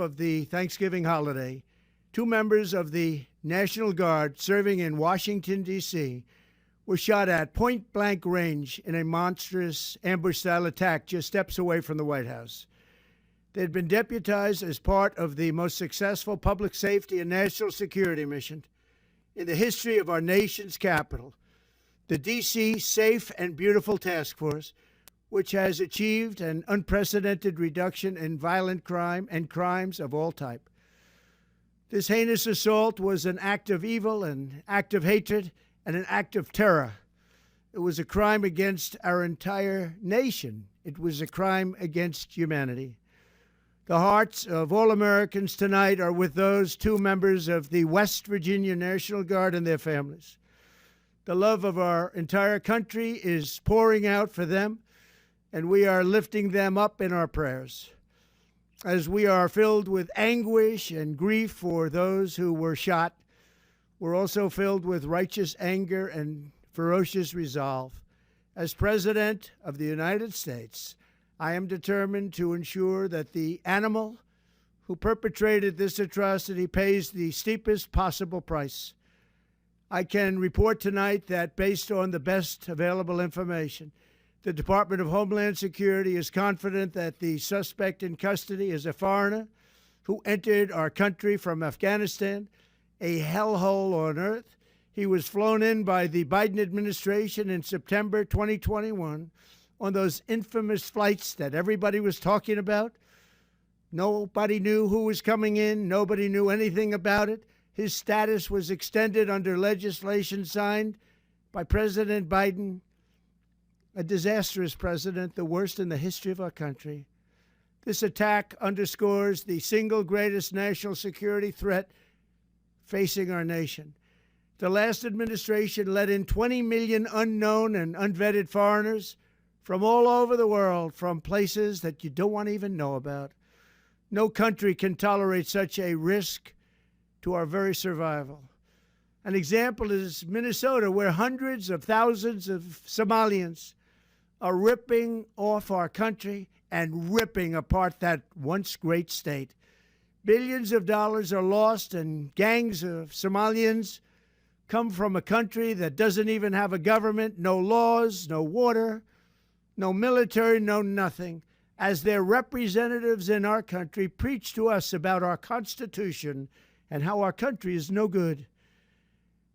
of the Thanksgiving holiday, 2 members of the National Guard serving in Washington, D.C., were shot at point-blank range in a monstrous ambush-style attack just steps away from the White House. They had been deputized as part of the most successful public safety and national security mission in the history of our nation's capital, the D.C. Safe and Beautiful Task Force, which has achieved an unprecedented reduction in violent crime and crimes of all type. This heinous assault was an act of evil, an act of hatred, and an act of terror. It was a crime against our entire nation. It was a crime against humanity. The hearts of all Americans tonight are with those 2 members of the West Virginia National Guard and their families. The love of our entire country is pouring out for them, and we are lifting them up in our prayers. As we are filled with anguish and grief for those who were shot, we're also filled with righteous anger and ferocious resolve. As President of the United States, I am determined to ensure that the animal who perpetrated this atrocity pays the steepest possible price. I can report tonight that based on the best available information, the Department of Homeland Security is confident that the suspect in custody is a foreigner who entered our country from Afghanistan, a hellhole on earth. He was flown in by the Biden administration in September 2021 on those infamous flights that everybody was talking about. Nobody knew who was coming in. Nobody knew anything about it. His status was extended under legislation signed by President Biden, a disastrous president, the worst in the history of our country. This attack underscores the single greatest national security threat facing our nation. The last administration let in 20 million unknown and unvetted foreigners from all over the world, from places that you don't want to even know about. No country can tolerate such a risk to our very survival. An example is Minnesota, where hundreds of thousands of Somalians are ripping off our country and ripping apart that once great state. Billions of dollars are lost, and gangs of Somalians come from a country that doesn't even have a government, no laws, no water, no military, no nothing. As their representatives in our country preach to us about our Constitution and how our country is no good.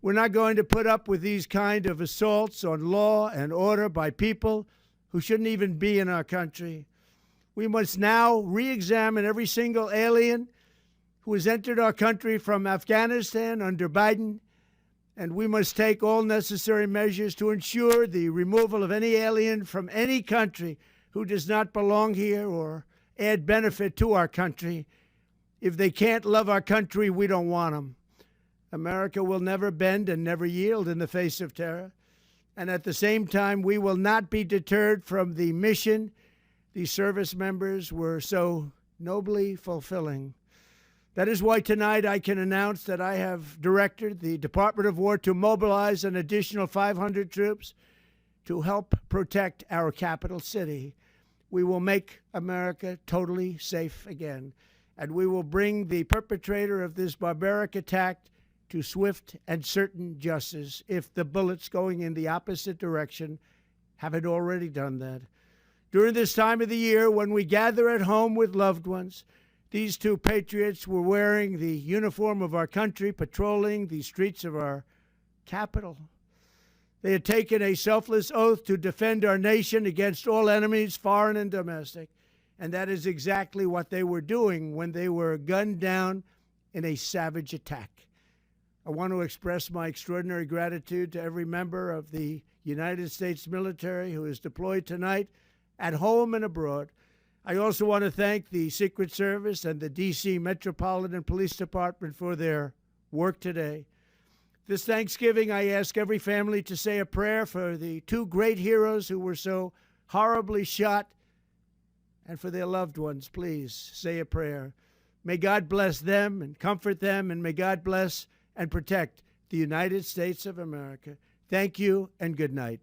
We're not going to put up with these kind of assaults on law and order by people who shouldn't even be in our country. We must now re-examine every single alien who has entered our country from Afghanistan under Biden, and we must take all necessary measures to ensure the removal of any alien from any country who does not belong here or add benefit to our country. If they can't love our country, we don't want them. America will never bend and never yield in the face of terror. And at the same time, we will not be deterred from the mission these service members were so nobly fulfilling. That is why tonight I can announce that I have directed the Department of War to mobilize an additional 500 troops to help protect our capital city. We will make America totally safe again, and we will bring the perpetrator of this barbaric attack to swift and certain justice if the bullets going in the opposite direction haven't already done that. During this time of the year, when we gather at home with loved ones, these 2 patriots were wearing the uniform of our country, patrolling the streets of our capital. They had taken a selfless oath to defend our nation against all enemies, foreign and domestic. And that is exactly what they were doing when they were gunned down in a savage attack. I want to express my extraordinary gratitude to every member of the United States military who is deployed tonight at home and abroad. I also want to thank the Secret Service and the D.C. Metropolitan Police Department for their work today. This Thanksgiving, I ask every family to say a prayer for the 2 great heroes who were so horribly shot, and for their loved ones. Please say a prayer. May God bless them and comfort them, and may God bless and protect the United States of America. Thank you and good night.